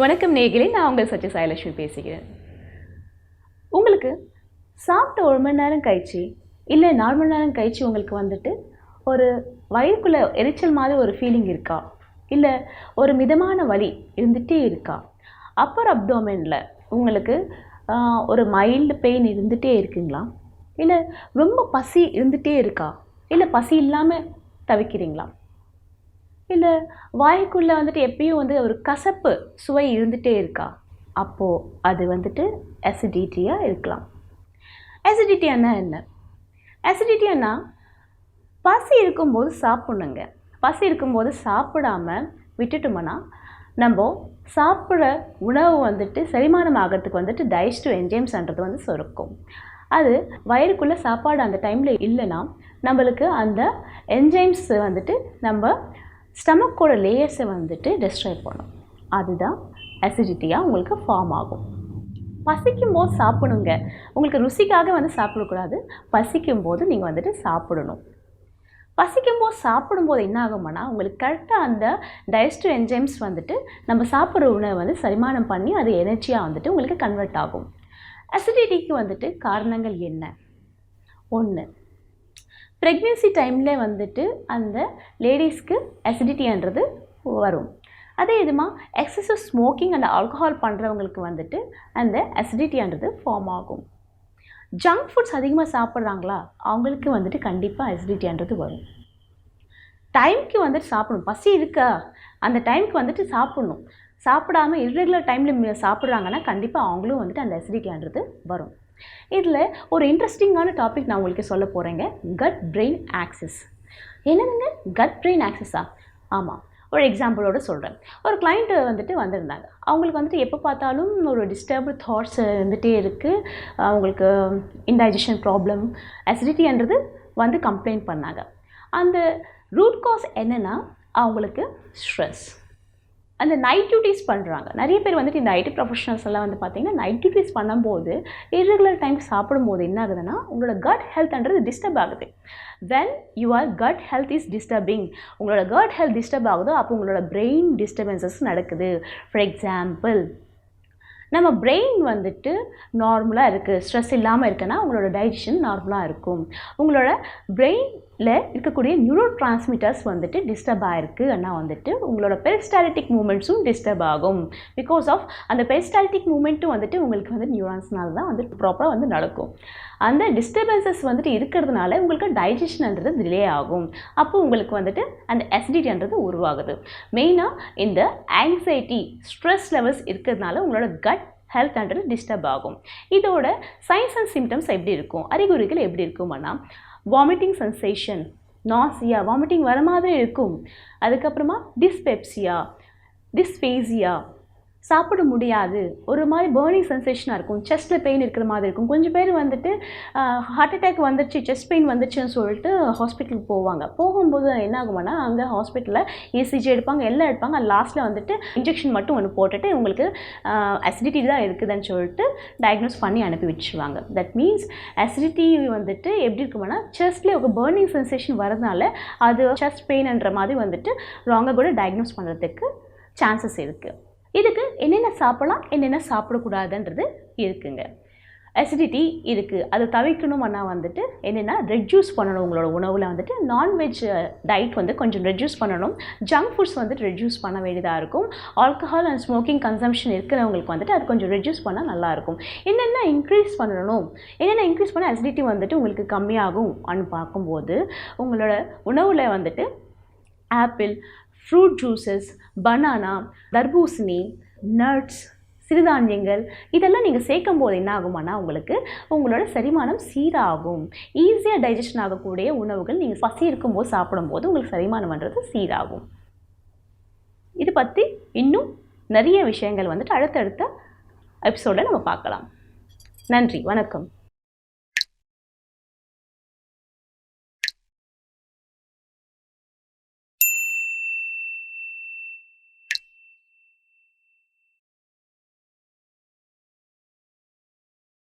வணக்கம் நேயர்களே, நான் உங்கள் சச்சி சாயலட்சுமி பேசுகிறேன். உங்களுக்கு சாப்பிட்ட 1 மணி நேரம் கழிச்சு இல்லை 4 மணி நேரம் கழிச்சு உங்களுக்கு வந்துட்டு ஒரு வயிறுக்குள்ளே எரிச்சல் மாதிரி ஒரு ஃபீலிங் இருக்கா? இல்லை ஒரு மிதமான வலி இருந்துகிட்டே இருக்கா? அப்பர் அப்டோமெனில் உங்களுக்கு ஒரு மைல்டு பெயின் இருந்துகிட்டே இருக்குங்களா? இல்லை ரொம்ப பசி இருந்துகிட்டே இருக்கா? இல்லை பசி இல்லாமல் தவிக்கிறீங்களா? இல்லை வாய்க்குள்ளே வந்துட்டு எப்பயும் ஒரு கசப்பு சுவை இருந்துகிட்டே இருக்கா? அப்போது அது வந்துட்டு அசிடிட்டியாக இருக்கலாம். அசிடிட்டின்னா என்ன? அசிடிட்டின்னா பசி இருக்கும்போது சாப்பிட்ணுங்க. பசி இருக்கும்போது சாப்பிடாம விட்டுட்டோம்னா நம்ம சாப்பிட்ற உணவு வந்துட்டு செரிமானம் ஆகிறதுக்கு டைஜஸ்டிவ் என்சைம்ஸ்ன்றது சுரக்கும். அது வயிறுக்குள்ளே சாப்பாடு அந்த டைமில் இல்லைன்னா நம்மளுக்கு அந்த என்சைம்ஸ் நம்ம ஸ்டமக்கோட லேயர்ஸை டெஸ்ட்ராய் பண்ணும். அதுதான் அசிடிட்டியாக உங்களுக்கு ஃபார்ம் ஆகும். பசிக்கும்போது சாப்பிடுங்க. உங்களுக்கு ருசிக்காக சாப்பிடக்கூடாது. பசிக்கும்போது நீங்கள் சாப்பிடணும். பசிக்கும்போது சாப்பிடும்போது என்ன ஆகும்னா உங்களுக்கு கரெக்டாக அந்த டைஜஸ்டிவ் என்சைம்ஸ் நம்ம சாப்பிட்ற உணவை செரிமானம் பண்ணி அது எனர்ஜியாக உங்களுக்கு கன்வெர்ட் ஆகும். அசிடிட்டிக்கு காரணங்கள் என்ன? 1, ப்ரெக்னென்சி டைமில் அந்த லேடிஸ்க்கு அசிடிட்டின்றது வரும். அதே இதுமா எக்ஸசிவ் ஸ்மோக்கிங் அண்ட் ஆல்கஹால் பண்ணுறவங்களுக்கு அந்த அசிடிட்டின்றது ஃபார்ம் ஆகும். ஜங்க் ஃபுட்ஸ் அதிகமாக சாப்பிட்றாங்களா அவங்களுக்கு கண்டிப்பாக அசிடிட்டின்றது வரும். டைமுக்கு சாப்பிடணும். பசி இருக்கா அந்த டைமுக்கு சாப்பிடணும். சாப்பிடாமல் இர்ரெகுலர் டைமில் சாப்பிட்றாங்கன்னா கண்டிப்பாக அவங்களும் அந்த அசிடிட்டின்றது வரும். இதில் ஒரு இன்ட்ரெஸ்டிங்கான டாபிக் நான் உங்களுக்கு சொல்ல போகிறேங்க. Cut brain axis. என்னதுங்க கட் பிரெயின் ஆக்சிஸா? ஆமாம், ஒரு எக்ஸாம்பிளோடு சொல்கிறேன். ஒரு கிளைண்ட்டு வந்திருந்தாங்க. அவங்களுக்கு எப்போ பார்த்தாலும் ஒரு டிஸ்டர்ப்டு தாட்ஸ் இருந்துகிட்டே இருக்குது. அவங்களுக்கு இன்டைஜஷன் ப்ராப்ளம், அசிடிட்டின்றது கம்ப்ளைண்ட் பண்ணாங்க. அந்த ரூட் காஸ் என்னென்னா அவங்களுக்கு ஸ்ட்ரெஸ். அந்த நைட் டியூட்டிஸ் பண்ணுறாங்க. நிறைய பேர் இந்த ஐடி ப்ரொஃபஷனல்ஸ் எல்லாம் பார்த்திங்கன்னா நைட் டியூட்டிஸ் பண்ணும்போது இர்ரெகுலர் டைம் சாப்பிடும்போது என்ன ஆகுதுன்னா உங்களோட கட் ஹெல்த்ன்றது டிஸ்டர்ப் ஆகுது. When your cut health is disturbing, உங்களோட கட் ஹெல்த் டிஸ்டர்ப் ஆகுதோ அப்போ உங்களோட பிரெயின் டிஸ்டர்பன்சஸ் நடக்குது. ஃபார் எக்ஸாம்பிள், நம்ம பிரெயின் நார்மலாக இருக்குது, ஸ்ட்ரெஸ் இல்லாமல் இருக்குன்னா உங்களோட டைஜஷன் நார்மலாக இருக்கும். உங்களோட பிரெயினில் இருக்கக்கூடிய நியூரோ டிரான்ஸ்மிட்டர்ஸ் டிஸ்டர்ப் ஆகிருக்கு ஆனால் உங்களோட பெரிஸ்டால்டிக் மூமெண்ட்ஸும் டிஸ்டர்ப் ஆகும். பிகாஸ் ஆஃப் அந்த பெரிஸ்டால்டிக் மூமெண்ட்டும் உங்களுக்கு நியூரான்ஸ்னால தான் ப்ராப்பராக நடக்கும். அந்த டிஸ்டர்பன்சஸ் இருக்கிறதுனால உங்களுக்கு டைஜஷன்ன்றது டிலே ஆகும். அப்போ உங்களுக்கு அந்த அசிடிட்டின்றது உருவாகுது. மெயினாக இந்த ஆங்ஸைட்டி, ஸ்ட்ரெஸ் லெவல்ஸ் இருக்கிறதுனால உங்களோட கட் ஹெல்த்ன்றது டிஸ்டர்ப் ஆகும். இதோட சைன்ஸ் அண்ட் சிம்டம்ஸ் எப்படி இருக்கும், அறிகுறிகள் எப்படி இருக்குமானா வாமிட்டிங் சென்சேஷன், நாசியா, வாமிட்டிங் வர மாதிரி இருக்கும். அதுக்கப்புறமா டிஸ்பெப்சியா, டிஸ்பேசியா, சாப்பிட முடியாது, ஒரு மாதிரி பர்னிங் சென்சேஷனாக இருக்கும், செஸ்ட்டில் பெயின் இருக்கிற மாதிரி இருக்கும். கொஞ்சம் பேர் ஹார்ட் அட்டாக் வந்துடுச்சு, செஸ்ட் பெயின் வந்துடுச்சுன்னு சொல்லிட்டு ஹாஸ்பிட்டலுக்கு போவாங்க. போகும்போது என்ன ஆகும்னா அங்கே ஹாஸ்பிட்டலில் இசிஜி எடுப்பாங்க, எல்லாம் எடுப்பாங்க. லாஸ்ட்டில் இன்ஜெக்ஷன் மட்டும் ஒன்று போட்டுட்டு உங்களுக்கு அசிடிட்டி தான் இருக்குதுன்னு சொல்லிட்டு டயக்னோஸ் பண்ணி அனுப்பி வச்சுருவாங்க. தட் மீன்ஸ் அசிடிட்டி எப்படி இருக்குமானா செஸ்ட்லேயே ஒரு பர்னிங் சென்சேஷன் வரதுனால அது செஸ்ட் பெயின்ன்ற மாதிரி ராங்காக கூட டயக்னோஸ் பண்ணுறதுக்கு சான்சஸ் இருக்குது. இதுக்கு என்னென்ன சாப்பிடலாம், என்னென்ன சாப்பிடக்கூடாதுன்றது இருக்குங்க. அசிடிட்டி இருக்குது, அதை தவிர்க்கணும்னா என்னென்னா ரெட்யூஸ் பண்ணணும். உங்களோட உணவில் நான்வெஜ் டயட் கொஞ்சம் ரெட்யூஸ் பண்ணணும். ஜங்க் ஃபுட்ஸ் ரெட்யூஸ் பண்ண வேண்டியதாக இருக்கும். ஆல்கஹால் அண்ட் ஸ்மோக்கிங் கன்சம்ஷன் இருக்கிறவங்களுக்கு அது கொஞ்சம் ரெட்யூஸ் பண்ணால் நல்லாயிருக்கும். என்னென்ன இன்க்ரீஸ் பண்ணணும், என்னென்ன இன்க்ரீஸ் பண்ணால் அசிடிட்டி உங்களுக்கு கம்மியாகும் அன்னு பார்க்கும்போது உங்களோட உணவில் ஆப்பிள், ஃப்ரூட் ஜூஸஸ், பனானா, தர்பூசணி, நட்ஸ், சிறுதானியங்கள் இதெல்லாம் நீங்கள் சேர்க்கும் போது என்ன ஆகுமானா உங்களோட செரிமானம் சீராகும். ஈஸியாக டைஜஷன் ஆகக்கூடிய உணவுகள் நீங்கள் பசி இருக்கும்போது சாப்பிடும்போது உங்களுக்கு செரிமானம்ன்றது சீராகும். இது பற்றி இன்னும் நிறைய விஷயங்கள் அடுத்தடுத்த எபிசோடில் நம்ம பார்க்கலாம். நன்றி, வணக்கம்.